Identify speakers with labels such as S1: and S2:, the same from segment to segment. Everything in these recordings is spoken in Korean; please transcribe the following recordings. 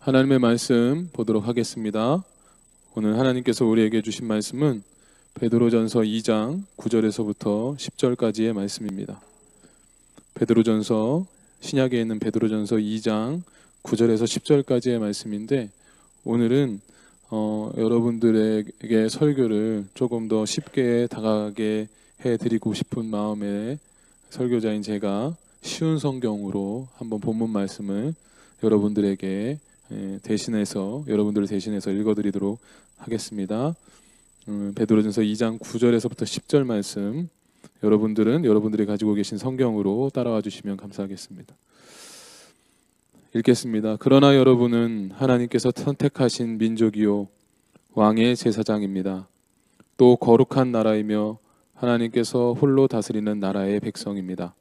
S1: 하나님의 말씀 보도록 하겠습니다. 오늘 하나님께서 우리에게 주신 말씀은 베드로전서 2장 9절에서부터 10절까지의 말씀입니다. 베드로전서, 신약에 있는 베드로전서 2장 9절에서 10절까지의 말씀인데, 오늘은 여러분들에게 설교를 조금 더 쉽게 다가가게 해드리고 싶은 마음에 설교자인 제가 쉬운 성경으로 한번 본문 말씀을 여러분들에게 여러분들을 대신해서 읽어드리도록 하겠습니다. 베드로전서 2장 9절에서부터 10절 말씀, 여러분들이 가지고 계신 성경으로 따라와 주시면 감사하겠습니다. 읽겠습니다. 그러나 여러분은 하나님께서 선택하신 민족이요 왕의 제사장입니다. 또 거룩한 나라이며 하나님께서 홀로 다스리는 나라의 백성입니다.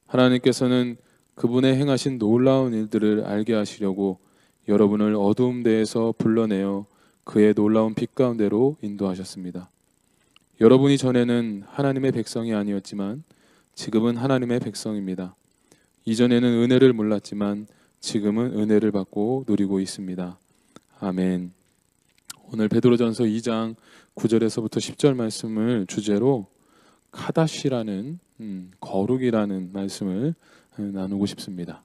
S1: 하나님께서는 그분의 행하신 놀라운 일들을 알게 하시려고 여러분을 어두움 대에서 불러내어 그의 놀라운 빛 가운데로 인도하셨습니다. 여러분이 전에는 하나님의 백성이 아니었지만 지금은 하나님의 백성입니다. 이전에는 은혜를 몰랐지만 지금은 은혜를 받고 누리고 있습니다. 아멘. 오늘 베드로전서 2장 9절에서부터 10절 말씀을 주제로 카다시라는 거룩이라는 말씀을 나누고 싶습니다.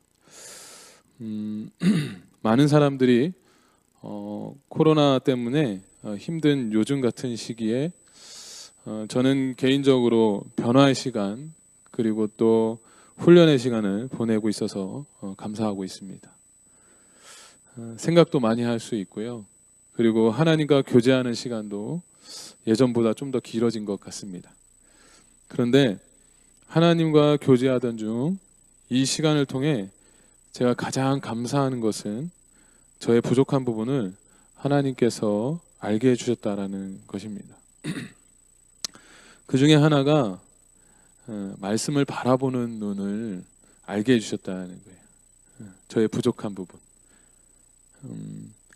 S1: 많은 사람들이 코로나 때문에 힘든 요즘 같은 시기에 저는 개인적으로 변화의 시간 그리고 또 훈련의 시간을 보내고 있어서 감사하고 있습니다. 생각도 많이 할 수 있고요. 그리고 하나님과 교제하는 시간도 예전보다 좀 더 길어진 것 같습니다. 그런데 하나님과 교제하던 중 이 시간을 통해 제가 가장 감사하는 것은 저의 부족한 부분을 하나님께서 알게 해주셨다라는 것입니다. 그 중에 하나가 말씀을 바라보는 눈을 알게 해주셨다는 거예요. 저의 부족한 부분.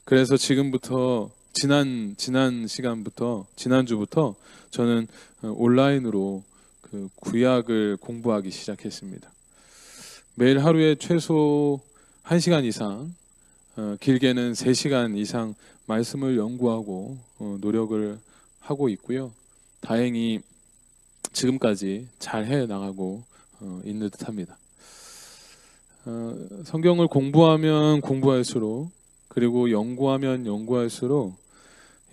S1: 그래서 지금부터 지난주부터 저는 온라인으로 그 구약을 공부하기 시작했습니다. 매일 하루에 최소 1시간 이상, 길게는 3시간 이상 말씀을 연구하고 노력을 하고 있고요. 다행히 지금까지 잘 해나가고 있는 듯합니다. 성경을 공부하면 공부할수록, 그리고 연구하면 연구할수록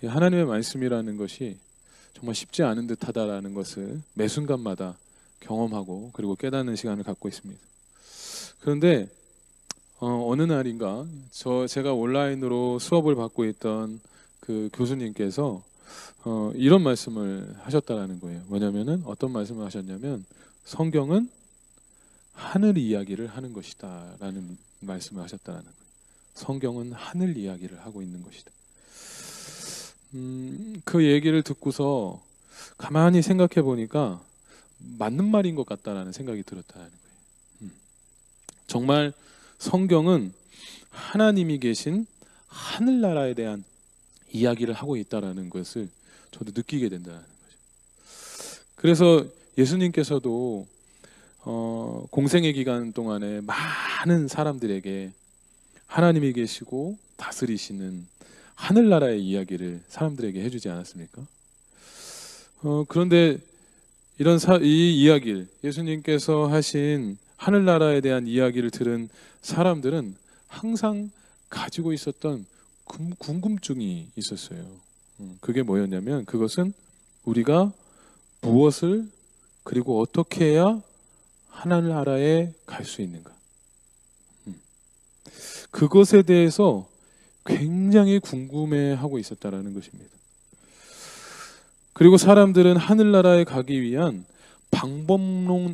S1: 하나님의 말씀이라는 것이 정말 쉽지 않은 듯하다라는 것을 매 순간마다 경험하고 그리고 깨닫는 시간을 갖고 있습니다. 그런데 어느 날인가 제가 온라인으로 수업을 받고 있던 그 교수님께서 이런 말씀을 하셨다라는 거예요. 뭐냐면은 어떤 말씀을 하셨냐면 성경은 하늘 이야기를 하는 것이다 라는 말씀을 하셨다라는 거예요. 성경은 하늘 이야기를 하고 있는 것이다. 그 얘기를 듣고서 가만히 생각해 보니까 맞는 말인 것 같다라는 생각이 들었다는 거예요. 정말 성경은 하나님이 계신 하늘나라에 대한 이야기를 하고 있다라는 것을 저도 느끼게 된다는 거죠. 그래서 예수님께서도 공생의 기간 동안에 많은 사람들에게 하나님이 계시고 다스리시는 하늘나라의 이야기를 사람들에게 해주지 않았습니까? 그런데 이 이야기를, 예수님께서 하신 하늘나라에 대한 이야기를 들은 사람들은 항상 가지고 있었던 궁금증이 있었어요. 그게 뭐였냐면, 그것은 우리가 무엇을 그리고 어떻게 해야 하늘나라에 갈 수 있는가, 그것에 대해서 굉장히 궁금해하고 있었다라는 것입니다. 그리고 사람들은 하늘나라에 가기 위한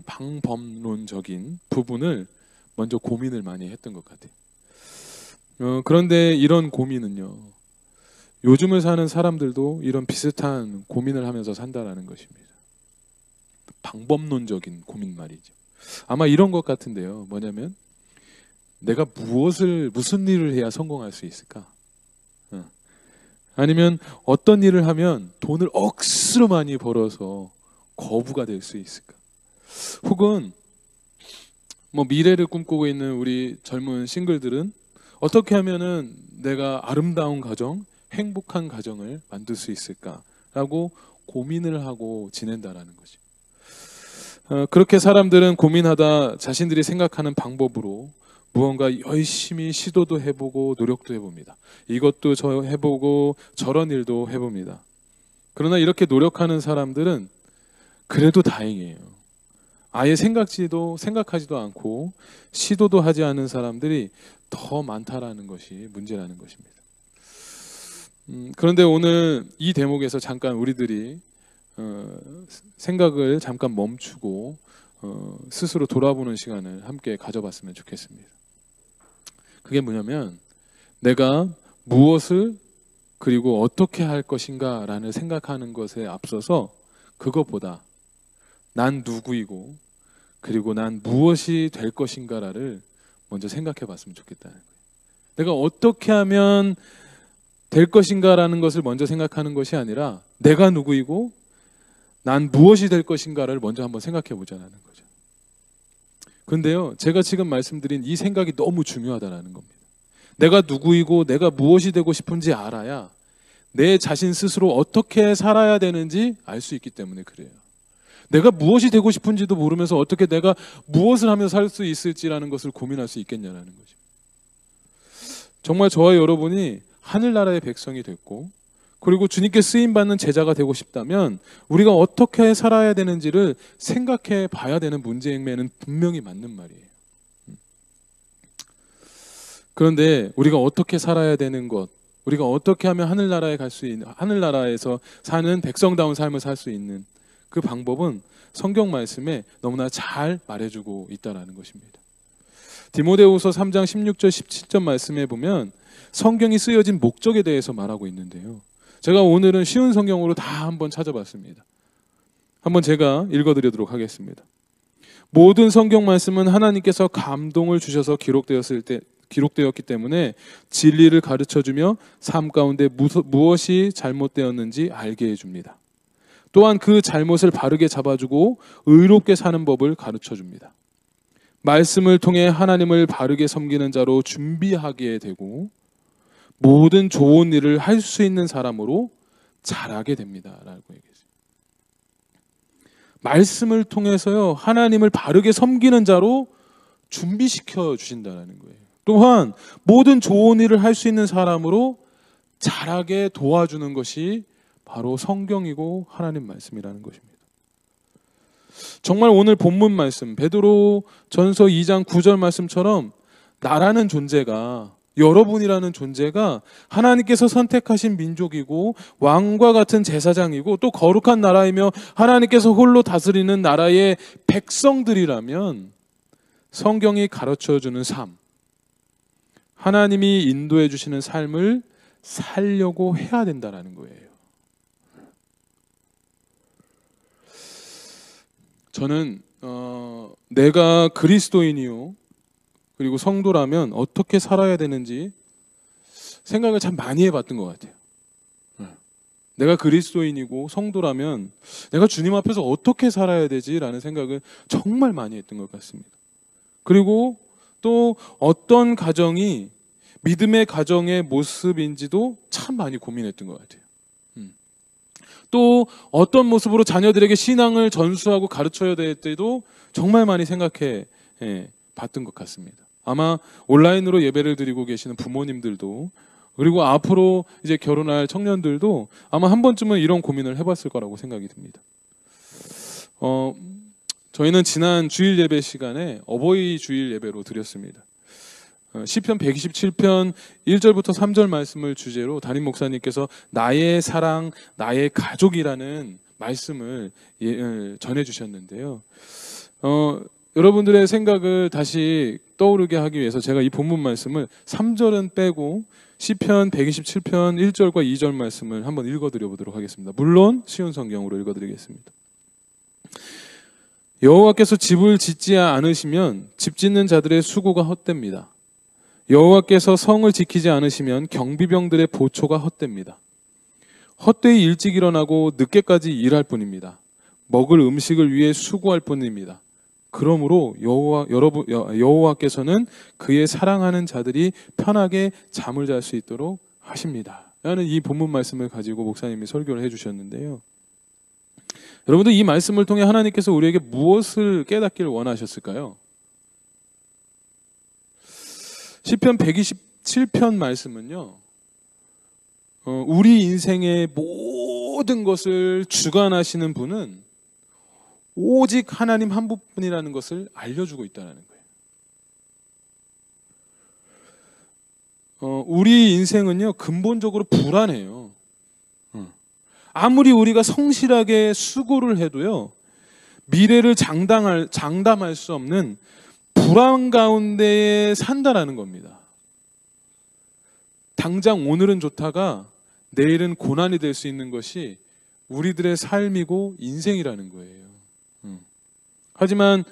S1: 방법론적인 부분을 먼저 고민을 많이 했던 것 같아요. 그런데 이런 고민은요, 요즘을 사는 사람들도 이런 비슷한 고민을 하면서 산다라는 것입니다. 방법론적인 고민 말이죠. 아마 이런 것 같은데요. 뭐냐면 내가 무슨 일을 해야 성공할 수 있을까? 아니면 어떤 일을 하면 돈을 억수로 많이 벌어서 거부가 될 수 있을까? 혹은 미래를 꿈꾸고 있는 우리 젊은 싱글들은 어떻게 하면은 내가 아름다운 가정, 행복한 가정을 만들 수 있을까라고 고민을 하고 지낸다라는 거죠. 그렇게 사람들은 고민하다 자신들이 생각하는 방법으로 무언가 열심히 시도도 해보고 노력도 해봅니다. 이것도 저 해보고 저런 일도 해봅니다. 그러나 이렇게 노력하는 사람들은 그래도 다행이에요. 아예 생각하지도 않고 시도도 하지 않은 사람들이 더 많다라는 것이 문제라는 것입니다. 그런데 오늘 이 대목에서 잠깐 우리들이 생각을 잠깐 멈추고 스스로 돌아보는 시간을 함께 가져봤으면 좋겠습니다. 그게 뭐냐면 내가 무엇을 그리고 어떻게 할 것인가 라는 생각하는 것에 앞서서 그것보다 난 누구이고 그리고 난 무엇이 될 것인가를 먼저 생각해 봤으면 좋겠다는 거예요. 내가 어떻게 하면 될 것인가라는 것을 먼저 생각하는 것이 아니라 내가 누구이고 난 무엇이 될 것인가를 먼저 한번 생각해 보자는 거죠. 그런데요, 제가 지금 말씀드린 이 생각이 너무 중요하다는 겁니다. 내가 누구이고 내가 무엇이 되고 싶은지 알아야 내 자신 스스로 어떻게 살아야 되는지 알 수 있기 때문에 그래요. 내가 무엇이 되고 싶은지도 모르면서 어떻게 내가 무엇을 하며 살 수 있을지라는 것을 고민할 수 있겠냐는 거죠. 정말 저와 여러분이 하늘나라의 백성이 됐고 그리고 주님께 쓰임받는 제자가 되고 싶다면 우리가 어떻게 살아야 되는지를 생각해 봐야 되는 문제행매는 분명히 맞는 말이에요. 그런데 우리가 어떻게 살아야 되는 것, 우리가 어떻게 하면 하늘나라에 갈 수 있는, 하늘나라에서 사는 백성다운 삶을 살 수 있는 그 방법은 성경 말씀에 너무나 잘 말해주고 있다는 것입니다. 디모데후서 3장 16절 17절 말씀에 보면 성경이 쓰여진 목적에 대해서 말하고 있는데요. 제가 오늘은 쉬운 성경으로 다 한번 찾아봤습니다. 한번 제가 읽어드리도록 하겠습니다. 모든 성경 말씀은 하나님께서 감동을 주셔서 기록되었기 때문에 진리를 가르쳐주며 삶 가운데 무엇이 잘못되었는지 알게 해줍니다. 또한 그 잘못을 바르게 잡아주고 의롭게 사는 법을 가르쳐줍니다. 말씀을 통해 하나님을 바르게 섬기는 자로 준비하게 되고 모든 좋은 일을 할 수 있는 사람으로 자라게 됩니다. 라고 얘기했어요. 말씀을 통해서요, 하나님을 바르게 섬기는 자로 준비시켜 주신다는 거예요. 또한 모든 좋은 일을 할 수 있는 사람으로 자라게 도와주는 것이 바로 성경이고 하나님 말씀이라는 것입니다. 정말 오늘 본문 말씀, 베드로 전서 2장 9절 말씀처럼 나라는 존재가, 여러분이라는 존재가 하나님께서 선택하신 민족이고 왕과 같은 제사장이고 또 거룩한 나라이며 하나님께서 홀로 다스리는 나라의 백성들이라면 성경이 가르쳐주는 삶, 하나님이 인도해 주시는 삶을 살려고 해야 된다는 거예요. 저는 내가 그리스도인이요 그리고 성도라면 어떻게 살아야 되는지 생각을 참 많이 해봤던 것 같아요. 내가 그리스도인이고 성도라면 내가 주님 앞에서 어떻게 살아야 되지라는 생각을 정말 많이 했던 것 같습니다. 그리고 또 어떤 가정이 믿음의 가정의 모습인지도 참 많이 고민했던 것 같아요. 또 어떤 모습으로 자녀들에게 신앙을 전수하고 가르쳐야 될 때도 정말 많이 생각해 봤던 것 같습니다. 아마 온라인으로 예배를 드리고 계시는 부모님들도 그리고 앞으로 이제 결혼할 청년들도 아마 한 번쯤은 이런 고민을 해봤을 거라고 생각이 듭니다. 저희는 지난 주일 예배 시간에 어버이 주일 예배로 드렸습니다. 시편 127편 1절부터 3절 말씀을 주제로 담임 목사님께서 나의 사랑, 나의 가족이라는 말씀을 전해 주셨는데요. 여러분들의 생각을 다시 떠오르게 하기 위해서 제가 이 본문 말씀을 3절은 빼고 시편 127편 1절과 2절 말씀을 한번 읽어드려 보도록 하겠습니다. 물론 쉬운 성경으로 읽어드리겠습니다. 여호와께서 집을 짓지 않으시면 집 짓는 자들의 수고가 헛됩니다. 여호와께서 성을 지키지 않으시면 경비병들의 보초가 헛됩니다. 헛되이 일찍 일어나고 늦게까지 일할 뿐입니다. 먹을 음식을 위해 수고할 뿐입니다. 그러므로 여호와께서는 그의 사랑하는 자들이 편하게 잠을 잘 수 있도록 하십니다. 라는 이 본문 말씀을 가지고 목사님이 설교를 해주셨는데요. 여러분들 이 말씀을 통해 하나님께서 우리에게 무엇을 깨닫기를 원하셨을까요? 시편 127편 말씀은요, 우리 인생의 모든 것을 주관하시는 분은 오직 하나님 한 분이라는 것을 알려주고 있다는 거예요. 우리 인생은요, 근본적으로 불안해요. 아무리 우리가 성실하게 수고를 해도요, 미래를 장담할 수 없는 불안 가운데 산다라는 겁니다. 당장 오늘은 좋다가 내일은 고난이 될 수 있는 것이 우리들의 삶이고 인생이라는 거예요. 하지만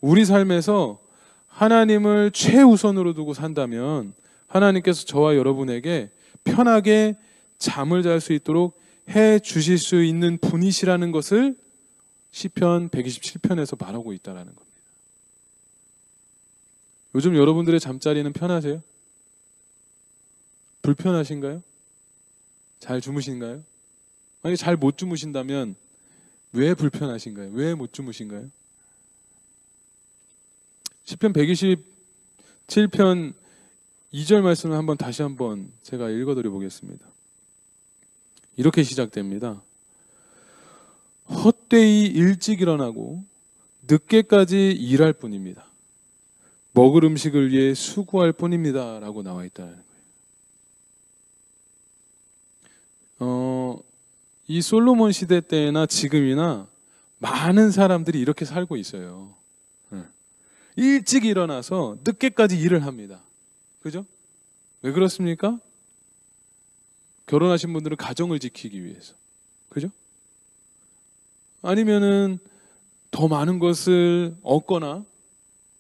S1: 우리 삶에서 하나님을 최우선으로 두고 산다면 하나님께서 저와 여러분에게 편하게 잠을 잘 수 있도록 해 주실 수 있는 분이시라는 것을 시편 127편에서 말하고 있다는 겁니다. 요즘 여러분들의 잠자리는 편하세요? 불편하신가요? 잘 주무신가요? 만약에 잘 못 주무신다면 왜 불편하신가요? 왜 못 주무신가요? 시편 127편 2절 말씀을 다시 한번 제가 읽어드려 보겠습니다. 이렇게 시작됩니다. 헛되이 일찍 일어나고 늦게까지 일할 뿐입니다. 먹을 음식을 위해 수고할 뿐입니다. 라고 나와 있다는 거예요. 이 솔로몬 시대 때나 지금이나 많은 사람들이 이렇게 살고 있어요. 일찍 일어나서 늦게까지 일을 합니다. 그죠? 왜 그렇습니까? 결혼하신 분들은 가정을 지키기 위해서. 그죠? 아니면은 더 많은 것을 얻거나,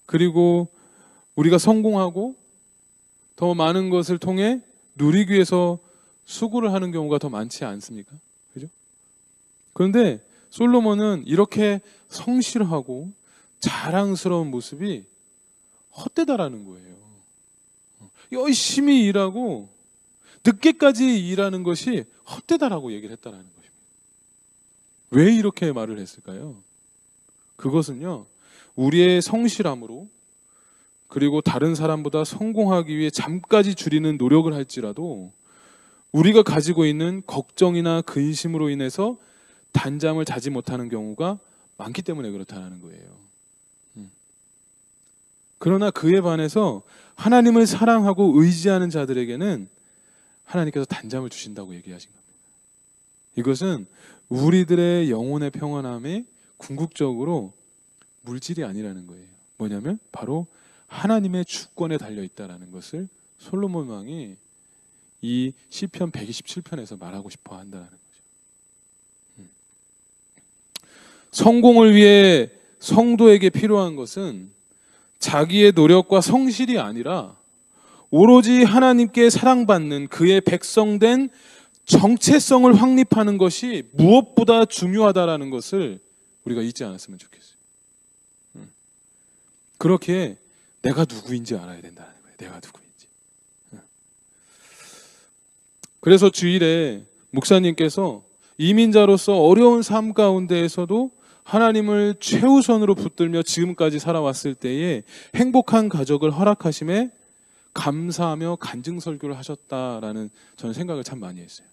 S1: 그리고 우리가 성공하고 더 많은 것을 통해 누리기 위해서 수고를 하는 경우가 더 많지 않습니까? 그죠? 그런데 솔로몬은 이렇게 성실하고 자랑스러운 모습이 헛되다라는 거예요. 열심히 일하고 늦게까지 일하는 것이 헛되다라고 얘기를 했다라는 것입니다. 왜 이렇게 말을 했을까요? 그것은요, 우리의 성실함으로, 그리고 다른 사람보다 성공하기 위해 잠까지 줄이는 노력을 할지라도 우리가 가지고 있는 걱정이나 근심으로 인해서 단잠을 자지 못하는 경우가 많기 때문에 그렇다는 거예요. 그러나 그에 반해서 하나님을 사랑하고 의지하는 자들에게는 하나님께서 단잠을 주신다고 얘기하신 겁니다. 이것은 우리들의 영혼의 평안함이 궁극적으로 물질이 아니라는 거예요. 뭐냐면 바로 하나님의 주권에 달려있다는 것을 솔로몬 왕이 이 시편 127편에서 말하고 싶어 한다는 거죠. 성공을 위해 성도에게 필요한 것은 자기의 노력과 성실이 아니라 오로지 하나님께 사랑받는 그의 백성된 정체성을 확립하는 것이 무엇보다 중요하다라는 것을 우리가 잊지 않았으면 좋겠어요. 그렇게 내가 누구인지 알아야 된다는 거예요. 내가 누구인지. 그래서 주일에 목사님께서 이민자로서 어려운 삶 가운데에서도 하나님을 최우선으로 붙들며 지금까지 살아왔을 때에 행복한 가족을 허락하심에 감사하며 간증 설교를 하셨다라는 저는 생각을 참 많이 했어요.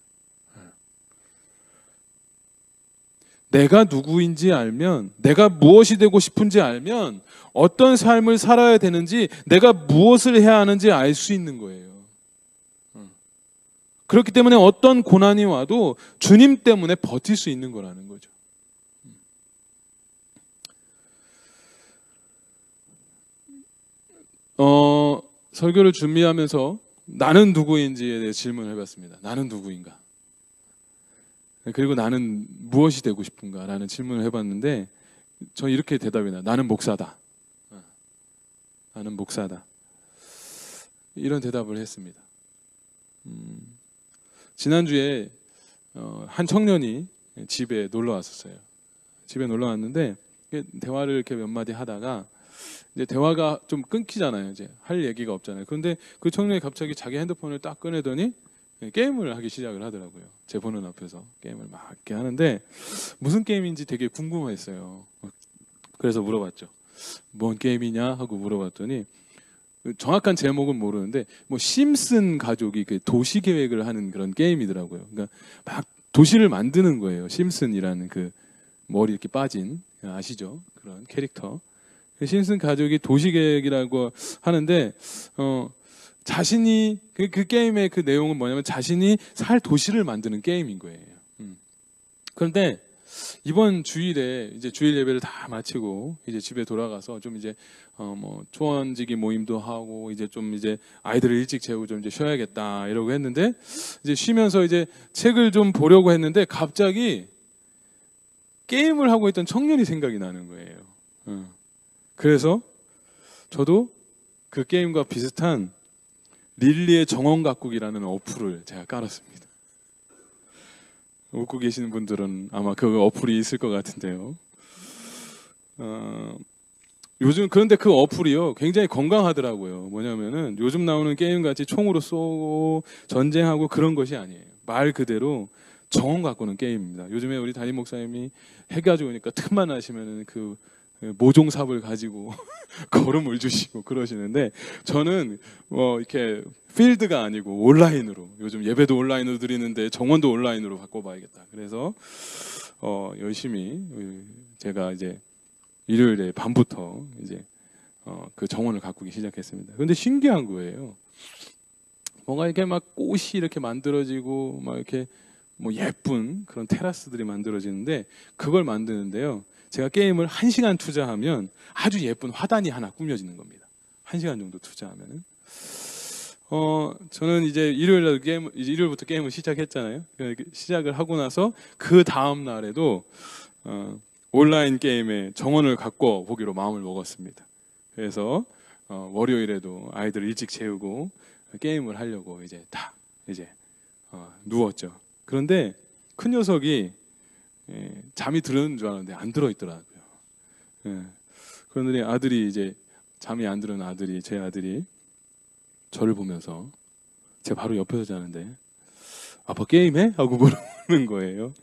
S1: 내가 누구인지 알면, 내가 무엇이 되고 싶은지 알면 어떤 삶을 살아야 되는지, 내가 무엇을 해야 하는지 알 수 있는 거예요. 그렇기 때문에 어떤 고난이 와도 주님 때문에 버틸 수 있는 거라는 거죠. 설교를 준비하면서 나는 누구인지에 대해 질문을 해봤습니다. 나는 누구인가? 그리고 나는 무엇이 되고 싶은가? 라는 질문을 해봤는데 저 이렇게 대답이 나요. 나는 목사다. 나는 목사다. 이런 대답을 했습니다. 지난주에 한 청년이 집에 놀러 왔었어요. 집에 놀러 왔는데 대화를 이렇게 몇 마디 하다가 이제 대화가 좀 끊기잖아요. 이제 할 얘기가 없잖아요. 그런데 그 청년이 갑자기 자기 핸드폰을 딱 꺼내더니 게임을 하기 시작을 하더라고요. 제 보는 앞에서 게임을 막 이렇게 하는데 무슨 게임인지 되게 궁금했어요. 그래서 물어봤죠. 뭔 게임이냐 하고 물어봤더니 정확한 제목은 모르는데 뭐 심슨 가족이 그 도시 계획을 하는 그런 게임이더라고요. 그러니까 막 도시를 만드는 거예요. 심슨이라는 그 머리 이렇게 빠진 아시죠? 그런 캐릭터. 심슨 가족이 도시 계획이라고 하는데 자신이 그 게임의 그 내용은 뭐냐면 자신이 살 도시를 만드는 게임인 거예요. 그런데 이번 주일에 이제 주일 예배를 다 마치고 이제 집에 돌아가서 좀 이제 뭐 초원지기 모임도 하고 이제 좀 이제 아이들을 일찍 재우고 좀 이제 쉬어야겠다 이러고 했는데 이제 쉬면서 이제 책을 좀 보려고 했는데 갑자기 게임을 하고 있던 청년이 생각이 나는 거예요. 그래서 저도 그 게임과 비슷한 릴리의 정원가꾸기라는 어플을 제가 깔았습니다. 웃고 계시는 분들은 아마 그 어플이 있을 것 같은데요. 요즘 그런데 그 어플이요 굉장히 건강하더라고요. 뭐냐면은 요즘 나오는 게임 같이 총으로 쏘고 전쟁하고 그런 것이 아니에요. 말 그대로 정원 가꾸는 게임입니다. 요즘에 우리 담임 목사님이 해가 좋으니까 틈만 나시면은 그 모종삽을 가지고 걸음을 주시고 그러시는데 저는 이렇게 필드가 아니고 온라인으로 요즘 예배도 온라인으로 드리는데 정원도 온라인으로 바꿔봐야겠다. 그래서 열심히 제가 이제 일요일에 밤부터 이제 그 정원을 가꾸기 시작했습니다. 그런데 신기한 거예요. 뭔가 이렇게 막 꽃이 이렇게 만들어지고 막 이렇게 뭐 예쁜 그런 테라스들이 만들어지는데 그걸 만드는데요. 제가 게임을 1시간 투자하면 아주 예쁜 화단이 하나 꾸며지는 겁니다. 1시간 정도 투자하면은. 저는 이제 일요일부터 게임을 시작했잖아요. 시작을 하고 나서 그 다음 날에도 온라인 게임에 정원을 갖고 보기로 마음을 먹었습니다. 그래서 월요일에도 아이들을 일찍 재우고 게임을 하려고 이제 누웠죠. 그런데 큰 녀석이 잠이 들었는 줄 알았는데 안 들어 있더라고요. 그런데 아들이 이제 잠이 안 들은 제 아들이 저를 보면서 제 바로 옆에서 자는데 아빠 게임해? 하고 물어보는 거예요.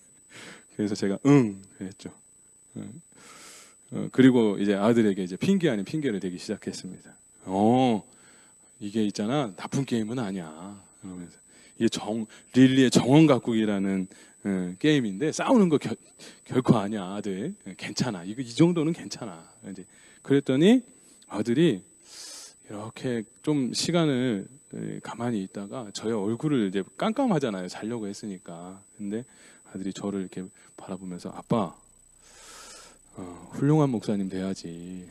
S1: 그래서 제가 응 그랬죠. 그리고 이제 아들에게 이제 핑계 아닌 핑계를 대기 시작했습니다. 이게 있잖아 나쁜 게임은 아니야. 그러면서 이게 릴리의 정원 가꾸기라는 게임인데 싸우는 거 결코 아니야 아들. 괜찮아. 이 정도는 괜찮아. 이제 그랬더니 아들이 이렇게 좀 시간을 가만히 있다가 저의 얼굴을 이제 깜깜하잖아요. 자려고 했으니까. 근데 아들이 저를 이렇게 바라보면서 아빠 훌륭한 목사님 돼야지.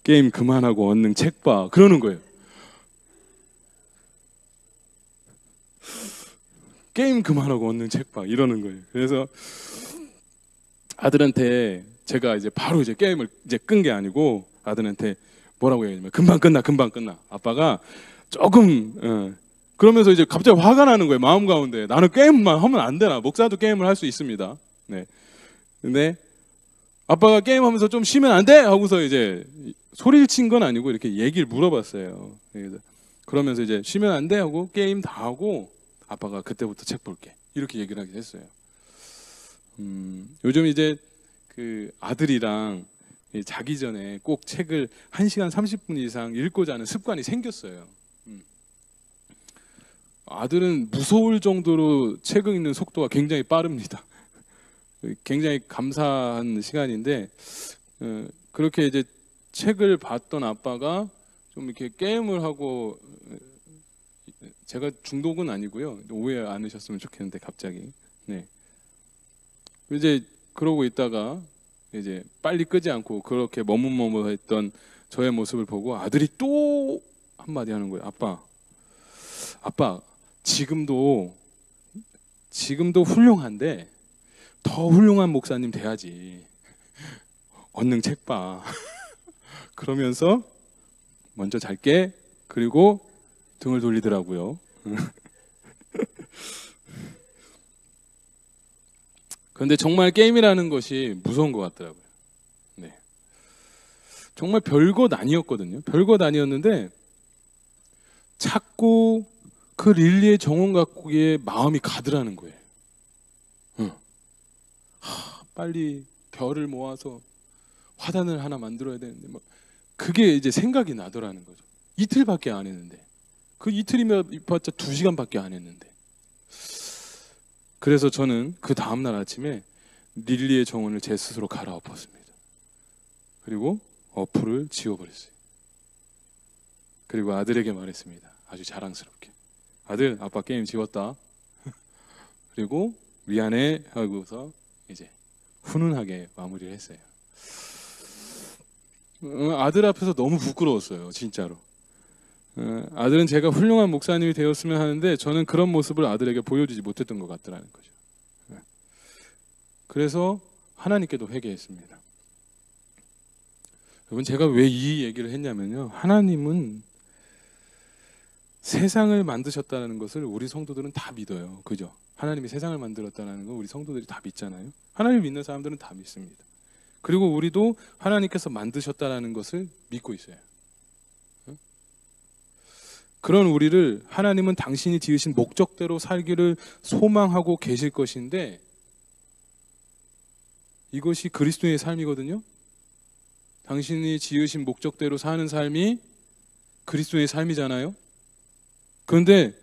S1: 게임 그만하고 얼른 책 봐. 그러는 거예요. 게임 그만하고 얼른 책 봐. 이러는 거예요. 그래서 아들한테 제가 이제 바로 이제 게임을 이제 끈 게 아니고 아들한테 뭐라고 해야 되냐면 금방 끝나. 아빠가 조금 그러면서 이제 갑자기 화가 나는 거예요. 마음 가운데. 나는 게임만 하면 안 되나? 목사도 게임을 할 수 있습니다. 네. 근데 아빠가 게임하면서 좀 쉬면 안 돼? 하고서 이제 소리를 친 건 아니고 이렇게 얘기를 물어봤어요. 그러면서 이제 쉬면 안 돼? 하고 게임 다 하고 아빠가 그때부터 책 볼게. 이렇게 얘기를 하게 됐어요. 요즘 이제 그 아들이랑 자기 전에 꼭 책을 1시간 30분 이상 읽고 자는 습관이 생겼어요. 아들은 무서울 정도로 책을 읽는 속도가 굉장히 빠릅니다. 굉장히 감사한 시간인데 그렇게 이제 책을 봤던 아빠가 좀 이렇게 게임을 하고 제가 중독은 아니고요. 오해 안 하셨으면 좋겠는데 갑자기. 네. 이제 그러고 있다가 이제 빨리 끄지 않고 그렇게 머뭇머뭇했던 저의 모습을 보고 아들이 또 한마디 하는 거예요. 아빠 지금도 훌륭한데 더 훌륭한 목사님 돼야지. 얼른 책 봐. 그러면서 먼저 잘게. 그리고 등을 돌리더라고요. 그런데 정말 게임이라는 것이 무서운 것 같더라고요. 네. 정말 별것 아니었거든요. 별것 아니었는데 자꾸 그 릴리의 정원 갖기에 마음이 가더라는 거예요. 빨리 별을 모아서 화단을 하나 만들어야 되는데 그게 이제 생각이 나더라는 거죠. 이틀밖에 안 했는데, 그 이틀이면 봤자 2시간밖에 안 했는데. 그래서 저는 그 다음날 아침에 릴리의 정원을 제 스스로 갈아엎었습니다. 그리고 어플을 지워버렸어요. 그리고 아들에게 말했습니다. 아주 자랑스럽게. 아들, 아빠 게임 지웠다. 그리고 미안해 하고서 이제 훈훈하게 마무리를 했어요. 아들 앞에서 너무 부끄러웠어요, 진짜로. 아들은 제가 훌륭한 목사님이 되었으면 하는데 저는 그런 모습을 아들에게 보여주지 못했던 것 같더라는 거죠. 그래서 하나님께도 회개했습니다. 여러분, 제가 왜 이 얘기를 했냐면요, 하나님은 세상을 만드셨다는 것을 우리 성도들은 다 믿어요. 그죠? 하나님이 세상을 만들었다는 거 우리 성도들이 다 믿잖아요. 하나님을 믿는 사람들은 다 믿습니다. 그리고 우리도 하나님께서 만드셨다는 것을 믿고 있어요. 그런 우리를 하나님은 당신이 지으신 목적대로 살기를 소망하고 계실 것인데, 이것이 그리스도의 삶이거든요. 당신이 지으신 목적대로 사는 삶이 그리스도의 삶이잖아요. 그런데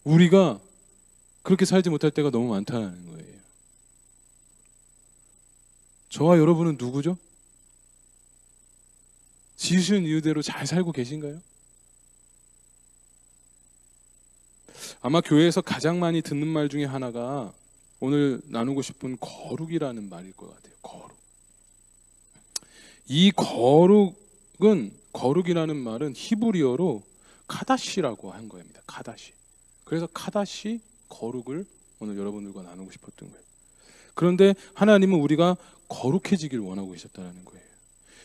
S1: 우리가 그렇게 살지 못할 때가 너무 많다는 거예요. 저와 여러분은 누구죠? 지으신 이유대로 잘 살고 계신가요? 아마 교회에서 가장 많이 듣는 말 중에 하나가 오늘 나누고 싶은 거룩이라는 말일 것 같아요. 거룩. 이 거룩이라는 말은 히브리어로 카다시라고 한 겁니다. 카다시. 그래서 카다시, 거룩을 오늘 여러분들과 나누고 싶었던 거예요. 그런데 하나님은 우리가 거룩해지길 원하고 계셨다는 거예요.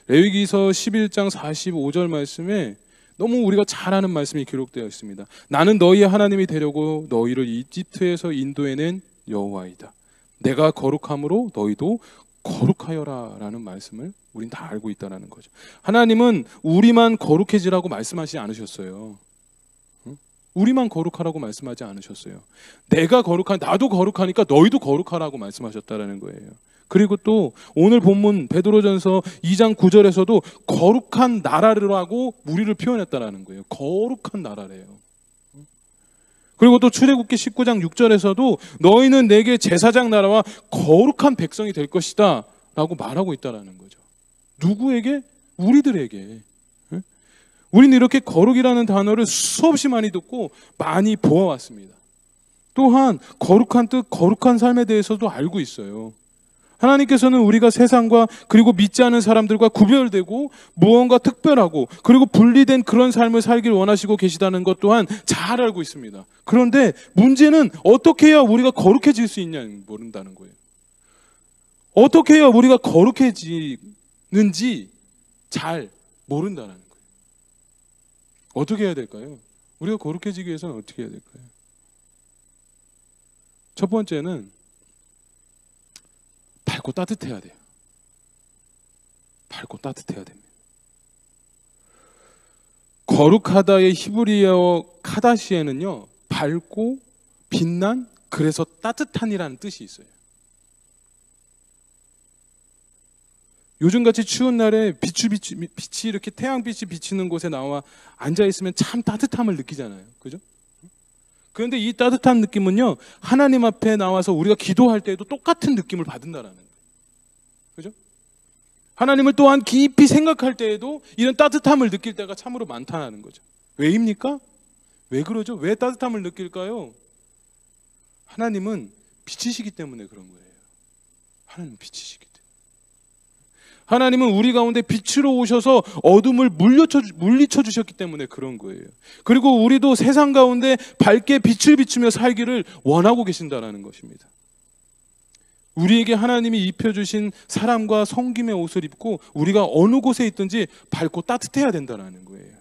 S1: 레위기서 11장 45절 말씀에 너무 우리가 잘 아는 말씀이 기록되어 있습니다. 나는 너희의 하나님이 되려고 너희를 이집트에서 인도해낸 여호와이다. 내가 거룩함으로 너희도 거룩하여라 라는 말씀을 우린 다 알고 있다는 거죠. 하나님은 우리만 거룩해지라고 말씀하지 않으셨어요. 우리만 거룩하라고 말씀하지 않으셨어요. 내가 거룩한, 나도 거룩하니까 너희도 거룩하라고 말씀하셨다는 거예요. 그리고 또 오늘 본문 베드로전서 2장 9절에서도 거룩한 나라라고 우리를 표현했다라는 거예요. 거룩한 나라래요. 그리고 또 출애굽기 19장 6절에서도 너희는 내게 제사장 나라와 거룩한 백성이 될 것이다 라고 말하고 있다라는 거죠. 누구에게? 우리들에게. 우리는 이렇게 거룩이라는 단어를 수없이 많이 듣고 많이 보아왔습니다. 또한 거룩한 뜻, 거룩한 삶에 대해서도 알고 있어요. 하나님께서는 우리가 세상과 그리고 믿지 않은 사람들과 구별되고 무언가 특별하고 그리고 분리된 그런 삶을 살길 원하시고 계시다는 것 또한 잘 알고 있습니다. 그런데 문제는 어떻게 해야 우리가 거룩해질 수 있냐 모른다는 거예요. 어떻게 해야 우리가 거룩해지는지 잘 모른다는 거예요. 어떻게 해야 될까요? 우리가 거룩해지기 위해서는 어떻게 해야 될까요? 첫 번째는 밝고 따뜻해야 돼요. 밝고 따뜻해야 됩니다. 거룩하다의 히브리어 카다시에는요, 밝고 빛난, 그래서 따뜻한이라는 뜻이 있어요. 요즘같이 추운 날에 빛이 이렇게 태양빛이 비치는 곳에 나와 앉아있으면 참 따뜻함을 느끼잖아요. 그죠? 그런데 이 따뜻한 느낌은요, 하나님 앞에 나와서 우리가 기도할 때에도 똑같은 느낌을 받는다라는 거예요. 그죠? 하나님을 또한 깊이 생각할 때에도 이런 따뜻함을 느낄 때가 참으로 많다는 거죠. 왜입니까? 왜 그러죠? 왜 따뜻함을 느낄까요? 하나님은 빛이시기 때문에 그런 거예요. 하나님은 빛이시기 때문에. 하나님은 우리 가운데 빛으로 오셔서 어둠을 물리쳐 주셨기 때문에 그런 거예요. 그리고 우리도 세상 가운데 밝게 빛을 비추며 살기를 원하고 계신다는 것입니다. 우리에게 하나님이 입혀주신 사랑과 섬김의 옷을 입고 우리가 어느 곳에 있든지 밝고 따뜻해야 된다는 거예요.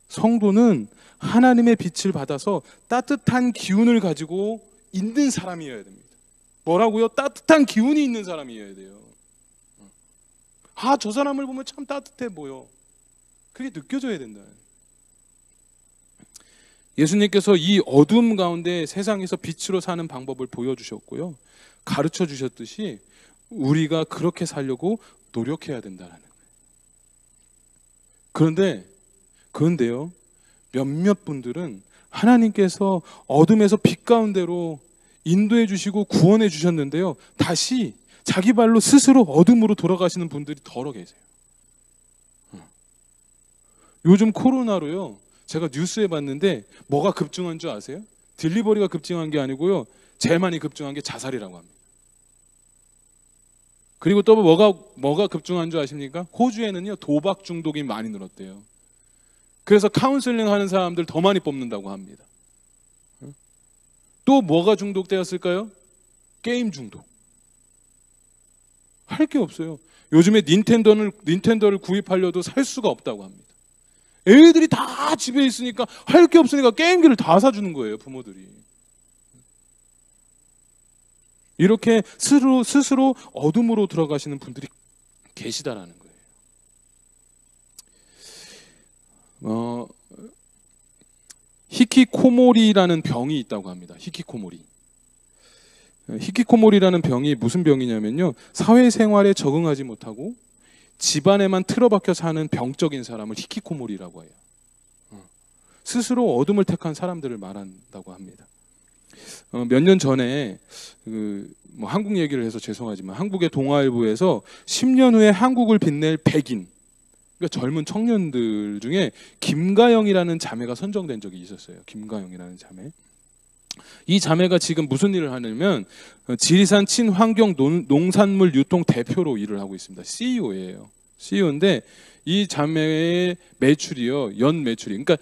S1: 성도는 하나님의 빛을 받아서 따뜻한 기운을 가지고
S2: 있는 사람이어야 됩니다. 뭐라고요? 따뜻한 기운이 있는 사람이어야 돼요. 저 사람을 보면 참 따뜻해 보여. 그게 느껴져야 된다. 예수님께서 이 어둠 가운데 세상에서 빛으로 사는 방법을 보여주셨고요, 가르쳐 주셨듯이 우리가 그렇게 살려고 노력해야 된다는 거예요. 그런데요, 몇몇 분들은 하나님께서 어둠에서 빛 가운데로 인도해 주시고 구원해 주셨는데요, 다시 자기 발로 스스로 어둠으로 돌아가시는 분들이 더러 계세요. 요즘 코로나로요, 제가 뉴스에 봤는데 뭐가 급증한 줄 아세요? 딜리버리가 급증한 게 아니고요, 제일 많이 급증한 게 자살이라고 합니다. 그리고 또 뭐가 급증한 줄 아십니까? 호주에는요, 도박 중독이 많이 늘었대요. 그래서 카운슬링 하는 사람들 더 많이 뽑는다고 합니다. 또 뭐가 중독되었을까요? 게임 중독. 할 게 없어요. 요즘에 닌텐도를 구입하려도 살 수가 없다고 합니다. 애들이 다 집에 있으니까 할 게 없으니까 게임기를 다 사주는 거예요, 부모들이. 이렇게 스스로 어둠으로 들어가시는 분들이 계시다라는 거예요. 히키코모리라는 병이 있다고 합니다. 히키코모리라는 병이 무슨 병이냐면요, 사회생활에 적응하지 못하고 집안에만 틀어박혀 사는 병적인 사람을 히키코모리라고 해요. 스스로 어둠을 택한 사람들을 말한다고 합니다. 몇 년 전에 한국 얘기를 해서 죄송하지만 한국의 동아일보에서 10년 후에 한국을 빛낼 백인, 그러니까 젊은 청년들 중에 김가영이라는 자매가 선정된 적이 있었어요. 김가영이라는 자매. 이 자매가 지금 무슨 일을 하냐면 지리산 친환경 농산물 유통 대표로 일을 하고 있습니다. CEO예요. CEO인데 이 자매의 매출이요, 연 매출이, 그러니까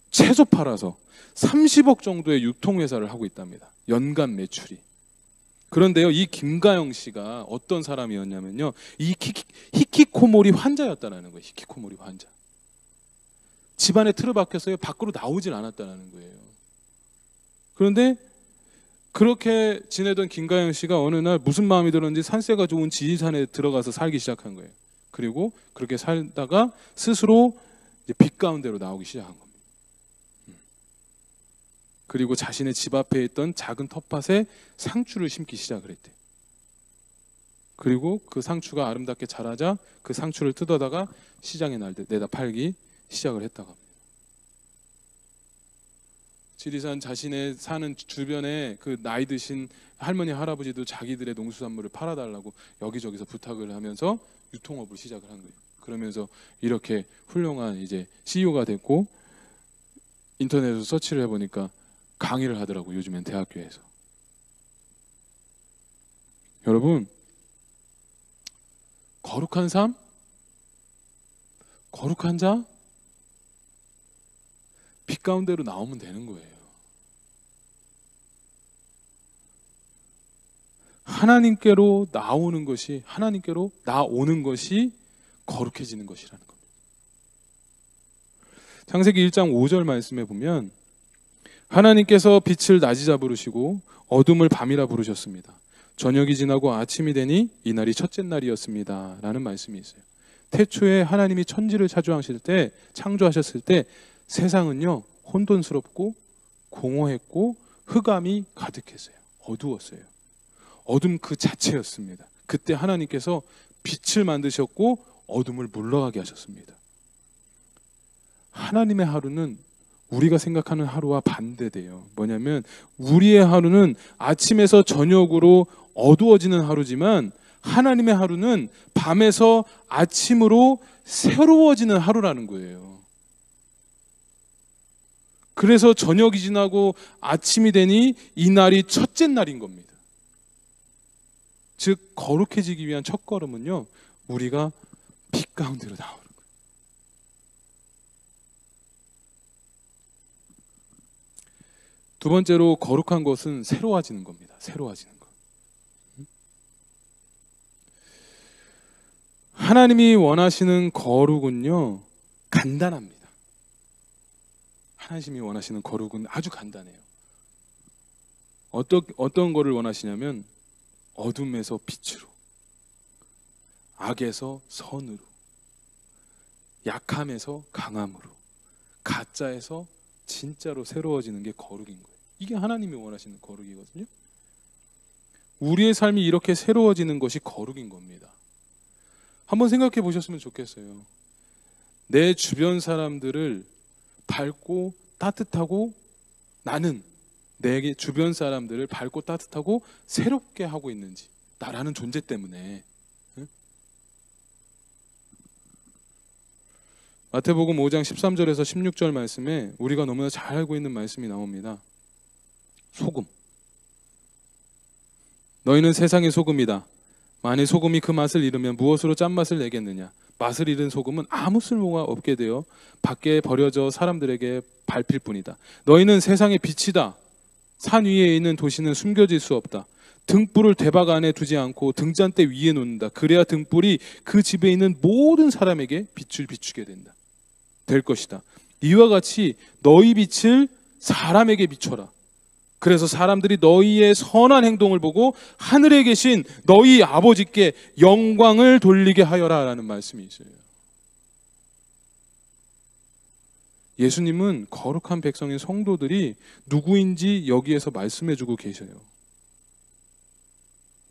S2: 채소 팔아서 30억 정도의 유통회사를 하고 있답니다. 연간 매출이. 그런데요, 이 김가영 씨가 어떤 사람이었냐면요, 이 히키코모리 환자였다는 거예요. 히키코모리 환자. 집안에 틀어박혀서요, 밖으로 나오질 않았다는 거예요. 그런데 그렇게 지내던 김가영 씨가 어느 날 무슨 마음이 들었는지 산세가 좋은 지리산에 들어가서 살기 시작한 거예요. 그리고 그렇게 살다가 스스로 이제 빛 가운데로 나오기 시작한 겁니다. 그리고 자신의 집 앞에 있던 작은 텃밭에 상추를 심기 시작을 했대요. 그리고 그 상추가 아름답게 자라자 그 상추를 뜯어다가 시장에 내다 팔기 시작을 했다고 합니다. 지리산 자신의 사는 주변에 그 나이 드신 할머니 할아버지도 자기들의 농수산물을 팔아달라고 여기저기서 부탁을 하면서 유통업을 시작을 한 거예요. 그러면서 이렇게 훌륭한 이제 CEO가 됐고, 인터넷에서 서치를 해보니까 강의를 하더라고요, 요즘엔 대학교에서. 여러분, 거룩한 삶? 거룩한 자? 빛 가운데로 나오면 되는 거예요. 하나님께로 나오는 것이 거룩해지는 것이라는 겁니다. 창세기 1장 5절 말씀에 보면 하나님께서 빛을 낮이라 부르시고 어둠을 밤이라 부르셨습니다. 저녁이 지나고 아침이 되니 이날이 첫째 날이었습니다. 라는 말씀이 있어요. 태초에 하나님이 천지를 창조하셨을 때 세상은요, 혼돈스럽고 공허했고 흑암이 가득했어요. 어두웠어요. 어둠 그 자체였습니다. 그때 하나님께서 빛을 만드셨고 어둠을 물러가게 하셨습니다. 하나님의 하루는 우리가 생각하는 하루와 반대돼요. 뭐냐면 우리의 하루는 아침에서 저녁으로 어두워지는 하루지만 하나님의 하루는 밤에서 아침으로 새로워지는 하루라는 거예요. 그래서 저녁이 지나고 아침이 되니 이 날이 첫째 날인 겁니다. 즉 거룩해지기 위한 첫걸음은요, 우리가 빛 가운데로 나오는 거예요. 두 번째로 거룩한 것은 새로워지는 겁니다. 새로워지는 것. 하나님이 원하시는 거룩은요, 간단합니다. 하나님이 원하시는 거룩은 아주 간단해요. 어떤 거를 원하시냐면 어둠에서 빛으로, 악에서 선으로, 약함에서 강함으로, 가짜에서 진짜로 새로워지는 게 거룩인 거예요. 이게 하나님이 원하시는 거룩이거든요. 우리의 삶이 이렇게 새로워지는 것이 거룩인 겁니다. 한번 생각해 보셨으면 좋겠어요. 내 주변 사람들을 밝고 따뜻하고, 나는 내 주변 사람들을 밝고 따뜻하고 새롭게 하고 있는지, 나라는 존재 때문에. 마태복음 5장 13절에서 16절 말씀에 우리가 너무나 잘 알고 있는 말씀이 나옵니다. 소금. 너희는 세상의 소금이다. 만일 소금이 그 맛을 잃으면 무엇으로 짠맛을 내겠느냐. 맛을 잃은 소금은 아무 쓸모가 없게 되어 밖에 버려져 사람들에게 밟힐 뿐이다. 너희는 세상의 빛이다. 산 위에 있는 도시는 숨겨질 수 없다. 등불을 대박 안에 두지 않고 등잔대 위에 놓는다. 그래야 등불이 그 집에 있는 모든 사람에게 빛을 비추게 된다. 될 것이다. 이와 같이 너희 빛을 사람에게 비춰라. 그래서 사람들이 너희의 선한 행동을 보고 하늘에 계신 너희 아버지께 영광을 돌리게 하여라 라는 말씀이 있어요. 예수님은 거룩한 백성인 성도들이 누구인지 여기에서 말씀해주고 계셔요.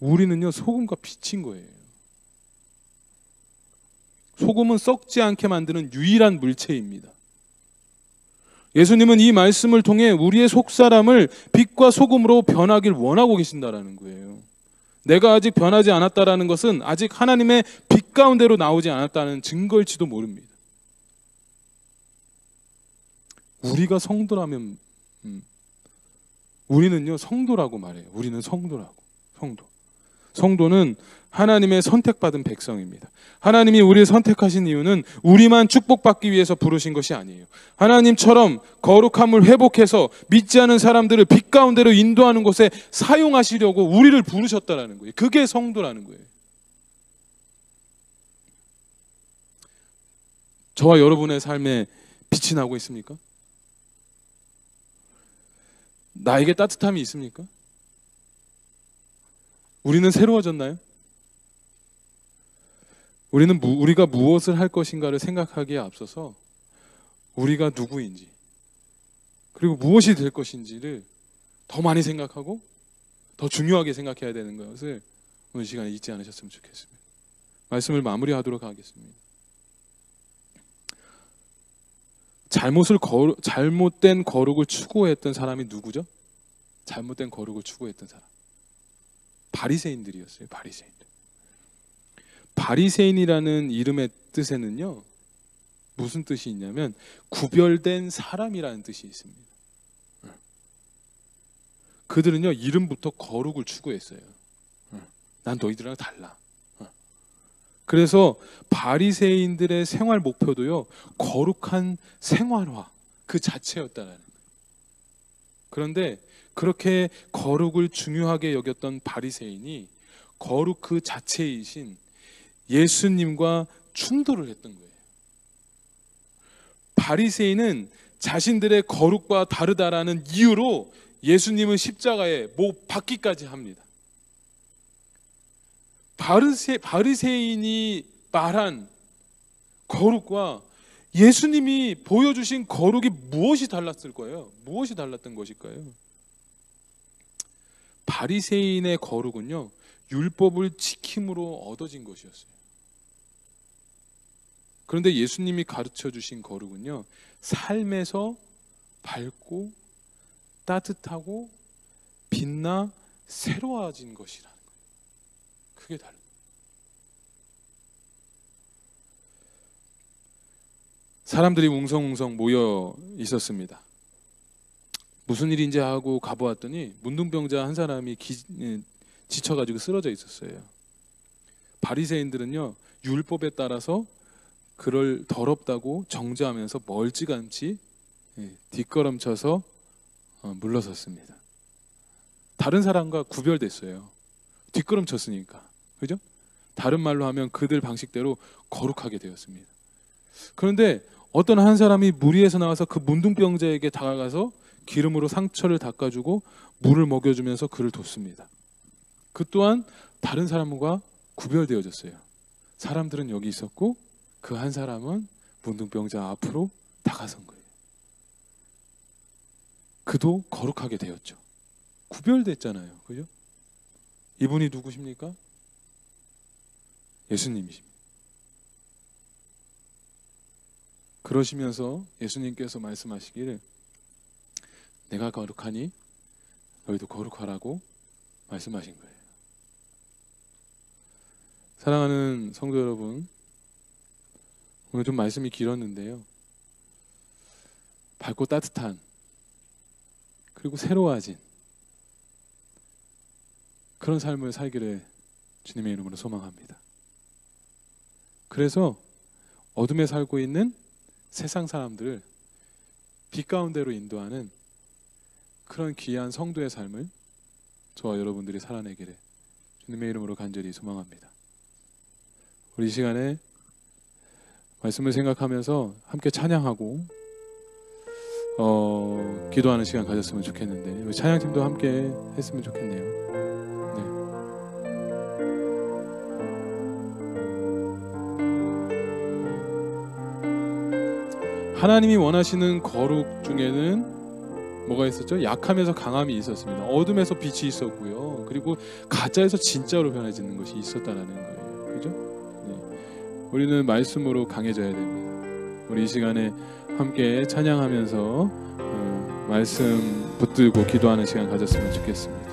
S2: 우리는요, 소금과 빛인 거예요. 소금은 썩지 않게 만드는 유일한 물체입니다. 예수님은 이 말씀을 통해 우리의 속사람을 빛과 소금으로 변하길 원하고 계신다라는 거예요. 내가 아직 변하지 않았다라는 것은 아직 하나님의 빛 가운데로 나오지 않았다는 증거일지도 모릅니다. 우리가 성도라면, 우리는요 성도라고 말해요. 우리는 성도라고. 성도는 하나님의 선택받은 백성입니다. 하나님이 우리를 선택하신 이유는 우리만 축복받기 위해서 부르신 것이 아니에요. 하나님처럼 거룩함을 회복해서 믿지 않은 사람들을 빛 가운데로 인도하는 곳에 사용하시려고 우리를 부르셨다라는 거예요. 그게 성도라는 거예요. 저와 여러분의 삶에 빛이 나고 있습니까? 나에게 따뜻함이 있습니까? 우리는 새로워졌나요? 우리가 무엇을 할 것인가를 생각하기에 앞서서 우리가 누구인지, 그리고 무엇이 될 것인지를 더 많이 생각하고 더 중요하게 생각해야 되는 것을 오늘 시간에 잊지 않으셨으면 좋겠습니다. 말씀을 마무리하도록 하겠습니다. 잘못된 거룩을 추구했던 사람이 누구죠? 잘못된 거룩을 추구했던 사람, 바리새인들이었어요. 바리새인이라는 이름의 뜻에는요, 무슨 뜻이 있냐면 구별된 사람이라는 뜻이 있습니다. 그들은요, 이름부터 거룩을 추구했어요. 난 너희들이랑 달라. 그래서 바리새인들의 생활 목표도요, 거룩한 생활화 그 자체였다는 거예요. 그런데 그렇게 거룩을 중요하게 여겼던 바리새인이 거룩 그 자체이신 예수님과 충돌을 했던 거예요. 바리새인은 자신들의 거룩과 다르다라는 이유로 예수님을 십자가에 못 박기까지 합니다. 바리새인이 말한 거룩과 예수님이 보여주신 거룩이 무엇이 달랐을 거예요? 무엇이 달랐던 것일까요? 바리새인의 거룩은요, 율법을 지킴으로 얻어진 것이었어요. 그런데 예수님이 가르쳐 주신 거룩은요, 삶에서 밝고 따뜻하고 빛나 새로워진 것이라는 거예요. 그게 달라요. 사람들이 웅성웅성 모여 있었습니다. 무슨 일인지 하고 가보았더니 문둥병자 한 사람이 지쳐가지고 쓰러져 있었어요. 바리새인들은요, 율법에 따라서 그를 더럽다고 정죄하면서 멀찌감치 뒷걸음쳐서 물러섰습니다. 다른 사람과 구별됐어요. 뒷걸음쳤으니까. 그죠? 다른 말로 하면 그들 방식대로 거룩하게 되었습니다. 그런데 어떤 한 사람이 무리에서 나와서 그 문둥병자에게 다가가서 기름으로 상처를 닦아주고 물을 먹여주면서 그를 돕습니다. 그 또한 다른 사람과 구별되어졌어요. 사람들은 여기 있었고 그 한 사람은 문둥병자 앞으로 다가선 거예요. 그도 거룩하게 되었죠. 구별됐잖아요. 그죠? 이분이 누구십니까? 예수님이십니다. 그러시면서 예수님께서 말씀하시기를 내가 거룩하니 너희도 거룩하라고 말씀하신 거예요. 사랑하는 성도 여러분, 오늘 좀 말씀이 길었는데요. 밝고 따뜻한 그리고 새로워진 그런 삶을 살기를 주님의 이름으로 소망합니다. 그래서 어둠에 살고 있는 세상 사람들을 빛 가운데로 인도하는 그런 귀한 성도의 삶을 저와 여러분들이 살아내기를 주님의 이름으로 간절히 소망합니다. 우리 이 시간에 말씀을 생각하면서 함께 찬양하고 기도하는 시간 가졌으면 좋겠는데 우리 찬양팀도 함께 했으면 좋겠네요. 하나님이 원하시는 거룩 중에는 뭐가 있었죠? 약함에서 강함이 있었습니다. 어둠에서 빛이 있었고요. 그리고 가짜에서 진짜로 변해지는 것이 있었다라는 거예요. 그죠? 네. 우리는 말씀으로 강해져야 됩니다. 우리 이 시간에 함께 찬양하면서 말씀 붙들고 기도하는 시간 가졌으면 좋겠습니다.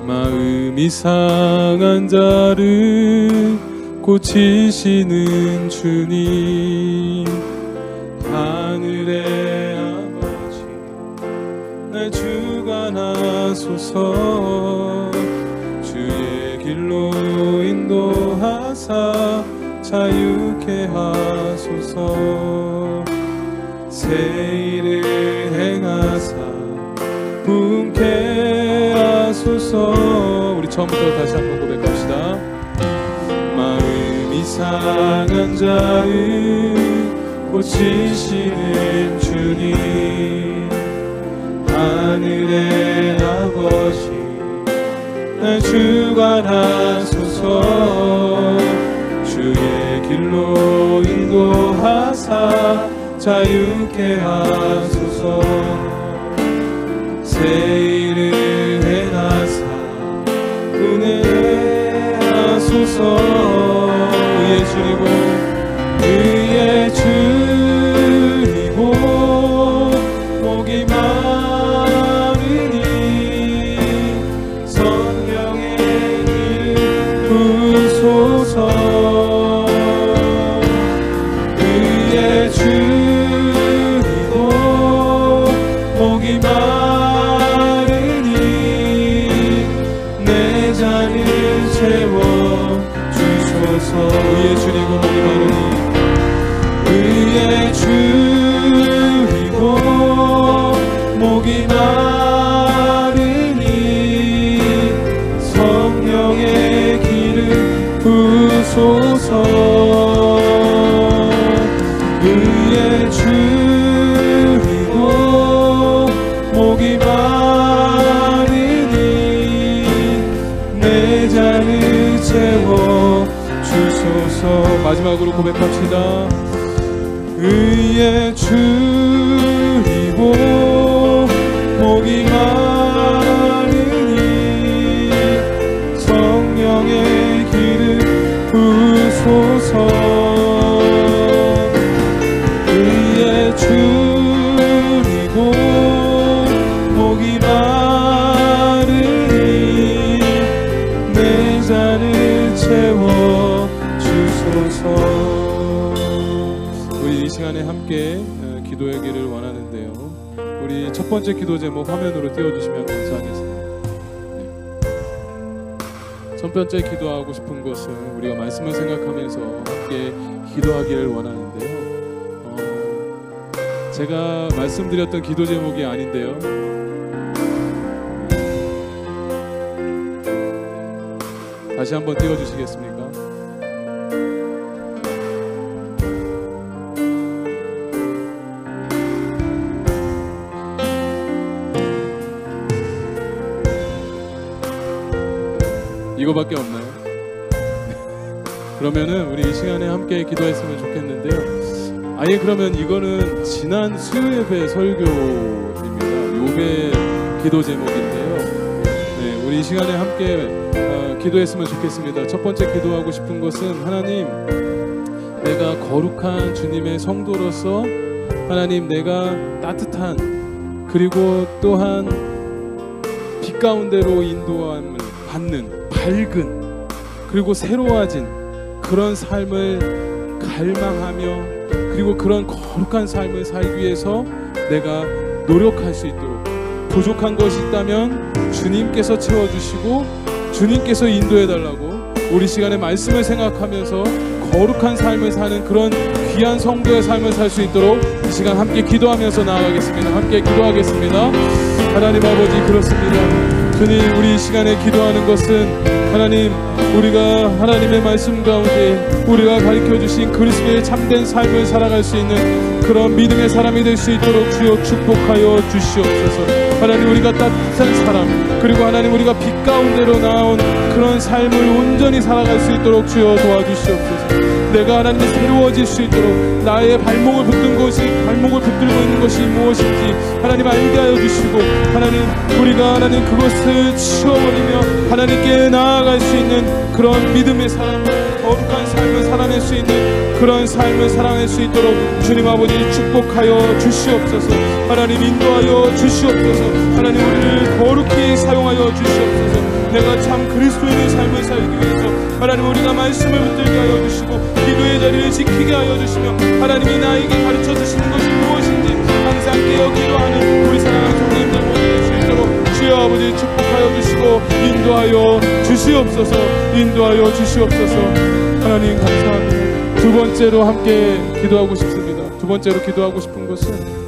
S2: 마음이 상한 자를 고치시는 주님, 하늘의 아버지 날 주관하소서. 주의 길로 인도하사 자유케 하소서. 새 일을 행하사 부흥케 하소서. 우리 처음부터 다시 한번 고백합시다. 마음이 상한 자를 고치시는 주님, 하늘의 아버지 날 주관하소서. 주의 길로 인도하사 자유케 하소서. 새 일을 행하사 은혜 하소서. 의에 줄이고 의에 줄이고 목이 마르니 성령의 길을 부소서. 의에 줄이고 목이 의에 줄이고 목이 마르니 의에 줄이고 목이 마르니 성령의 길을 부소서. 의에 줄이고 목이 마르니 내 잔을 채워 주소서. 마지막으로 고백합시다. 의에 줄이고 목이 마르니 성령의 길을 부소서. 의에 줄이고 목이 마르니 내 잔을 채워 우리 이 시간에 함께 기도하기를 원하는데요. 우리 첫 번째 기도 제목 화면으로 띄워주시면 감사하겠습니다. 네. 첫 번째 기도하고 싶은 것은 우리가 말씀을 생각하면서 함께 기도하기를 원하는데요. 제가 말씀드렸던 기도 제목이 아닌데요. 다시 한번 띄워주시겠습니까? 이거밖에 없나요? 그러면은 우리 이 시간에 함께 기도했으면 좋겠는데요. 아예 그러면 이거는 지난 수요 예배 설교입니다. 요배 기도 제목인데요. 네, 우리 이 시간에 함께 기도했으면 좋겠습니다. 첫 번째 기도하고 싶은 것은 하나님, 내가 거룩한 주님의 성도로서 하나님, 내가 따뜻한 그리고 또한 빛 가운데로 인도함을 받는 밝은 그리고 새로워진 그런 삶을 갈망하며 그리고 그런 거룩한 삶을 살기 위해서 내가 노력할 수 있도록, 부족한 것이 있다면 주님께서 채워주시고 주님께서 인도해달라고 우리 시간에 말씀을 생각하면서 거룩한 삶을 사는 그런 귀한 성도의 삶을 살 수 있도록 이 시간 함께 기도하면서 나아가겠습니다. 함께 기도하겠습니다. 하나님 아버지, 그렇습니다. 주님, 우리 이 시간에 기도하는 것은 하나님, 우리가 하나님의 말씀 가운데 우리가 가르쳐주신 그리스도의 참된 삶을 살아갈 수 있는 그런 믿음의 사람이 될 수 있도록 주여 축복하여 주시옵소서. 하나님, 우리가 따뜻한 사람 그리고 하나님 우리가 빛 가운데로 나온 그런 삶을 온전히 살아갈 수 있도록 주여 도와주시옵소서. 내가 하나님이 새로워질 수 있도록 나의 발목을 붙들고 있는 것이 무엇인지 하나님 알게 하여 주시고, 하나님 우리가 하나님 그것을 치워버리며 하나님께 나아갈 수 있는 그런 믿음의 사람, 거룩한 삶을 살아낼 수 있는 그런 삶을 살아낼 수 있도록 주님 아버지 축복하여 주시옵소서. 하나님 인도하여 주시옵소서. 하나님 우리를 거룩히 사용하여 주시옵소서. 내가 참 그리스도인의 삶을 살기 위해서 하나님 우리가 말씀을 붙들게 하여 주시고 기도의 자리를 지키게 하여 주시며, 하나님이 나에게 가르쳐 주시는 것이 무엇인지 항상 깨어 기도하는 우리 사랑하는 성도님들 모두 될 수 있도록 주여 아버지 축복하여 주시고 인도하여 주시옵소서. 인도하여 주시옵소서. 하나님 감사합니다. 두 번째로 함께 기도하고 싶습니다. 두 번째로 기도하고 싶은 것은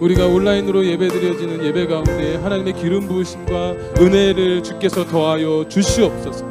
S2: 우리가 온라인으로 예배드려지는 예배 가운데 하나님의 기름 부으심과 은혜를 주께서 더하여 주시옵소서.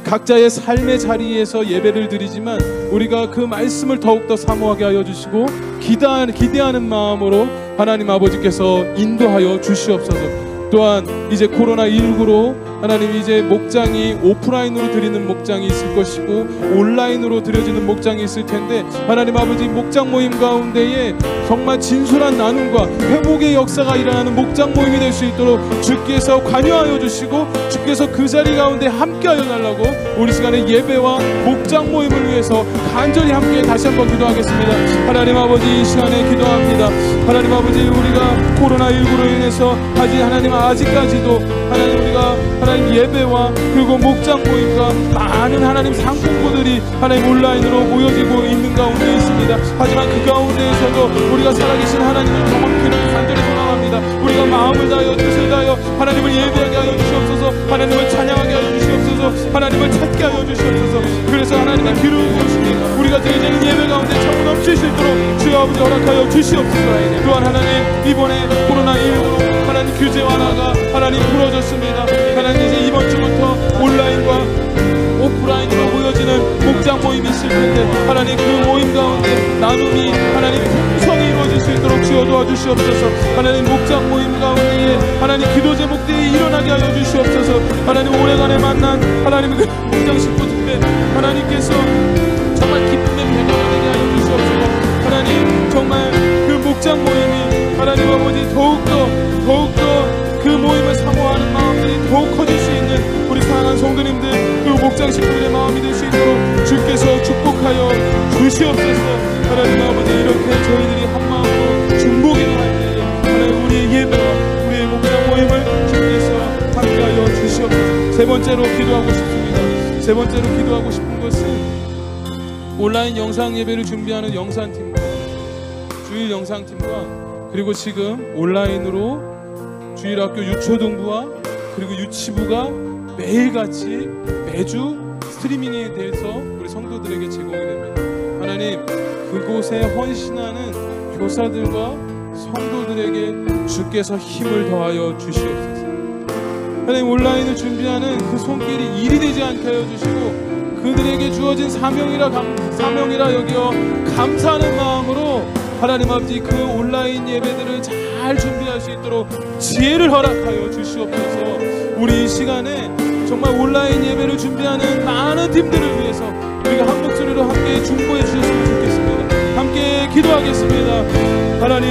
S2: 각자의 삶의 자리에서 예배를 드리지만 우리가 그 말씀을 더욱더 사모하게 하여 주시고 기대하는 마음으로 하나님 아버지께서 인도하여 주시옵소서. 또한 이제 코로나19로 하나님 이제 목장이 오프라인으로 드리는 목장이 있을 것이고 온라인으로 드려지는 목장이 있을 텐데, 하나님 아버지 목장 모임 가운데에 정말 진솔한 나눔과 회복의 역사가 일어나는 목장 모임이 될 수 있도록 주께서 관여하여 주시고 주께서 그 자리 가운데 함께하여 달라고 우리 시간에 예배와 목장 모임을 위해서 간절히 함께 다시 한번 기도하겠습니다. 하나님 아버지, 이 시간에 기도합니다. 하나님 아버지, 우리가 코로나19로 인해서 하나님 아직까지도 하나님 우리가 하나님 예배와 그리고 목장 모임과 많은 하나님 상품들이 하나님 온라인으로 모여지고 있는 가운데 있습니다. 하지만 그 가운데에서도 우리가 살아계신 하나님을 경험키를 간절히 소망합니다. 우리가 마음을 다하여 뜻을 다하여 하나님을 예배하게 하여 주시옵소서. 하나님을 찬양하게 하여 주시옵소서. 하나님을 찾게 하여 주시옵소서. 그래서 하나님의 기름 부으시니 우리가 드리는 예배 가운데 차고 넘칠 수 있도록 주여 아버지 허락하여 주시옵소서. 또한 하나님 이번에 코로나19로 하나님 규제 완화가 하나님 풀어졌습니다. 하나님 이제 이번 주부터 온라인과 오프라인으로 모여지는 목장 모임이 있을 텐데 하나님 그 모임 가운데 나눔이 하나님 풍성히 이루어질 수 있도록 주여 도와주시옵소서. 하나님 목장 모임 가운데에 하나님 기도 제목들이 일어나게 하여 주시옵소서. 하나님 오래간에 만난 하나님 그 목장 식구들의 하나님께서 정말 기쁨의 배가 되게 하여 주시옵소서. 하나님 정말 그 목장 모임이 하나님 아버지 더욱더 그 모임을 사모하는 마음들이 더욱 커질 수 있는 우리 사랑하는 성도님들 그리고 목장 식구들의 마음이 될 수 있도록 주께서 축복하여 주시옵소서. 하나님 아버지, 이렇게 저희들이 한마음으로 중보기도 할 때에 하나님 우리의 예배와 우리의 목장 모임을 주께서 함께하여 주시옵소서. 세 번째로 기도하고 싶습니다. 세 번째로 기도하고 싶은 것은 온라인 영상 예배를 준비하는 영상팀과 주일 영상팀과 그리고 지금 온라인으로 주일학교 유초등부와 그리고 유치부가 매일같이 매주 스트리밍에 대해서 우리 성도들에게 제공이 됩니다. 하나님 그곳에 헌신하는 교사들과 성도들에게 주께서 힘을 더하여 주시옵소서. 하나님 온라인을 준비하는 그 손길이 일이 되지 않게 하여 주시고 그들에게 주어진 사명이라 여겨 감사하는 마음으로 하나님 아버지 그 온라인 예배들을 잘 준비할 수 있도록 지혜를 허락하여 주시옵소서. 우리 이 시간에 정말 온라인 예배를 준비하는 많은 팀들을 위해서 우리가 한 목소리로 함께 중보해 주셨으면 좋겠습니다. 함께 기도하겠습니다. 하나님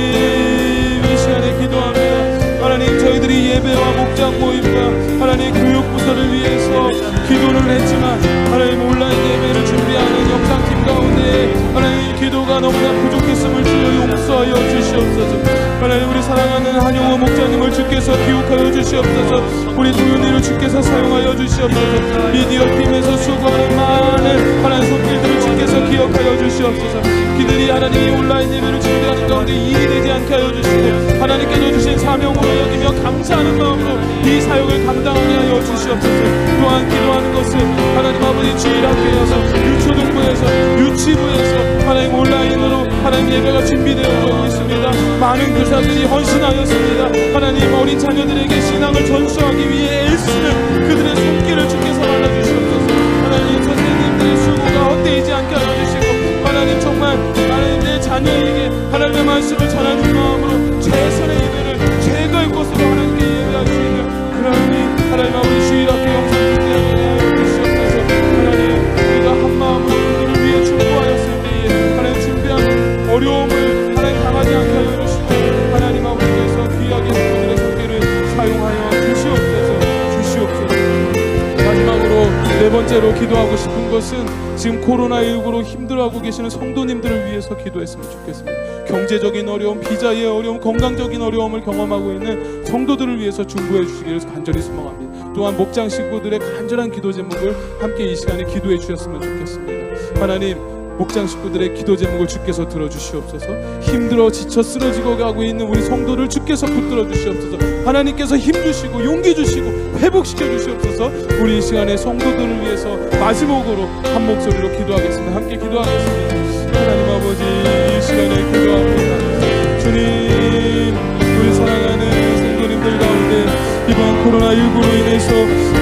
S2: 이 시간에 기도합니다. 하나님 저희들이 예배와 목장 모임과 하나님 교육부서를 위해서 기도를 했지만 하나님 온라인 예배를 준비하는 영상팀 가운데 하나님 기도가 너무나 부족했음을 주여 용서하여 주시옵소서. 하나님 우리 사랑하는 한용호 목자님을 주께서 기억하여 주시옵소서. 우리 도윤이를 주께서 사용하여 주시옵소서. 미디어 팀에서 수고하는 많은 하나님 손길들을 주께서 기억하여 주시옵소서. 그들이 하나님이 온라인 예배를 준비하는 가운데 일이 되지 않게 하여 주시고 하나님께서 주신 사명으로 여기며 감사하는 마음으로 이 사역을 감당하게 하여 주시옵소서. 또한 기도하는 것은 하나님 아버지 주일학교에서 유초등부에서 유치부에서 하나님 온라인으로 하나님 예배가 준비되어 있습니다. 많은 교사들이 헌신하였습니다. 하나님 어린 자녀들에게 신앙을 전수하기 위해 애쓰는 그들의 손길을 주께서 발라주시옵소서. 하나님 선생님들의 수고가 헛되이지 않게 하여 주시고 하나님 정말 하나님 내 자녀에게 하나님의 말씀을 전하는 마음으로 최선의 예배를 최고의 곳으로 하나님께 예배할 수 있는 그런 하나님 아버지 주일학교 영상을 하여 주시옵소서. 하나님 우리가 한 마음으로 그들을 위해 충고하였을 때에 하나님 준비한 어려움을 하나님 당하지 않게 하여 주시고 하나님 아버지께서 귀하게 그들의 손길을 사용하여 주시옵소서. 마지막으로 네 번째로 기도하고 싶은 것은 지금 코로나19로 힘들어하고 계시는 성도님들을 위해서 기도했으면 좋겠습니다. 경제적인 어려움, 비자의 어려움, 건강적인 어려움을 경험하고 있는 성도들을 위해서 중보해 주시기를 간절히 소망합니다. 또한 목장 식구들의 간절한 기도 제목을 함께 이 시간에 기도해 주셨으면 좋겠습니다. 하나님 목장 식구들의 기도 제목을 주께서 들어주시옵소서. 힘들어 지쳐 쓰러지고 가고 있는 우리 성도를 주께서 붙들어 주시옵소서. 하나님께서 힘 주시고 용기 주시고 회복시켜 주시옵소서. 우리 이 시간에 성도들을 위해서 마지막으로 한 목소리로 기도하겠습니다. 함께 기도하겠습니다. 하나님 아버지 이 시간에 기도합니다. 주님 우리 사랑하는 성도님들 가운데 이번 코로나19로 인해서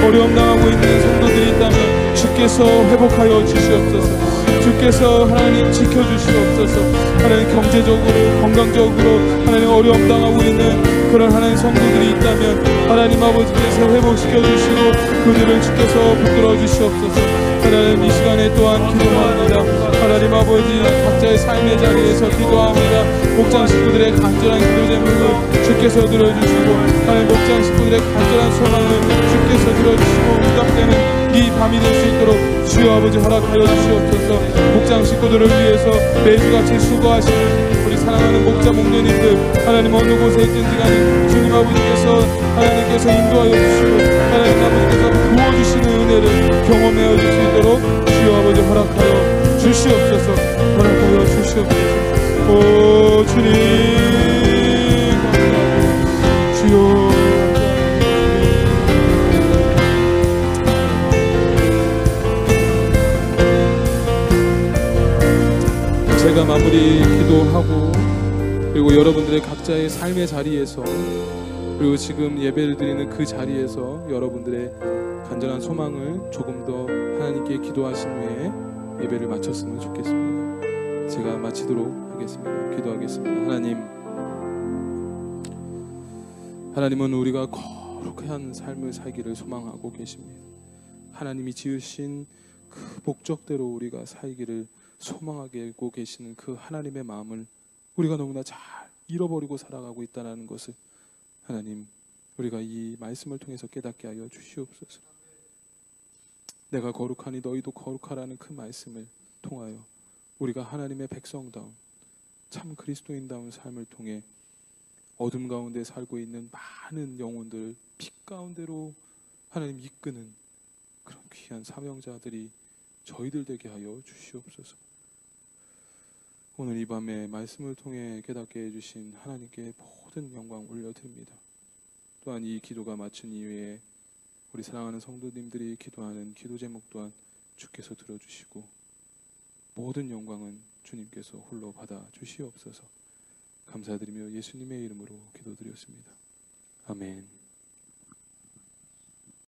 S2: 어려움 당하고 있는 성도들이 있다면 주께서 회복하여 주시옵소서. 주께서 하나님 지켜주시옵소서. 하나님 경제적으로 건강적으로 하나님 어려움 당하고 있는 그런 하나님 성도들이 있다면 하나님 아버지께서 회복시켜 주시고 그들을 주께서 붙들어 주시옵소서. 하나님 이 시간에 또한 기도합니다. 하나님 아버지 각자의 삶의 자리에서 기도합니다. 목장 식구들의 간절한 기도 제목을 주께서 들어주시고 하나님 목장 식구들의 간절한 소망을 주께서 들어주시고 응답되는 이 밤이 될 수 있도록 주여 아버지 허락하여 주시옵소서. 목장 식구들을 위해서 매주같이 수고하시는 우리 사랑하는 목자 목녀님들 하나님 어느 곳에 있든지 간에 주님 아버지께서 하나님께서 인도하여 주시고 하나님 아버지께서 부어주시는 은혜를 경험하여 줄 수 있도록 주여 아버지 허락하여 주시옵소서. 허락하여 주시옵소서. 오 주님 감사합니다. 주여 제가 마무리 기도하고 그리고 여러분들의 각자의 삶의 자리에서 그리고 지금 예배를 드리는 그 자리에서 여러분들의 간절한 소망을 조금 더 하나님께 기도하신 후에 예배를 마쳤으면 좋겠습니다. 제가 마치도록 하겠습니다. 기도하겠습니다. 하나님은 우리가 거룩한 삶을 살기를 소망하고 계십니다. 하나님이 지으신 그 목적대로 우리가 살기를 소망하게 하고 계시는 그 하나님의 마음을 우리가 너무나 잘 잃어버리고 살아가고 있다는 것을 하나님 우리가 이 말씀을 통해서 깨닫게 하여 주시옵소서. 내가 거룩하니 너희도 거룩하라는 그 말씀을 통하여 우리가 하나님의 백성다운 참 그리스도인다운 삶을 통해 어둠 가운데 살고 있는 많은 영혼들을 빛 가운데로 하나님 이끄는 그런 귀한 사명자들이 저희들 되게 하여 주시옵소서. 오늘 이 밤에 말씀을 통해 깨닫게 해주신 하나님께 모든 영광 올려드립니다. 또한 이 기도가 마친 이후에 우리 사랑하는 성도님들이 기도하는 기도 제목 또한 주께서 들어주시고 모든 영광은 주님께서 홀로 받아 주시옵소서. 감사드리며 예수님의 이름으로 기도드렸습니다. 아멘.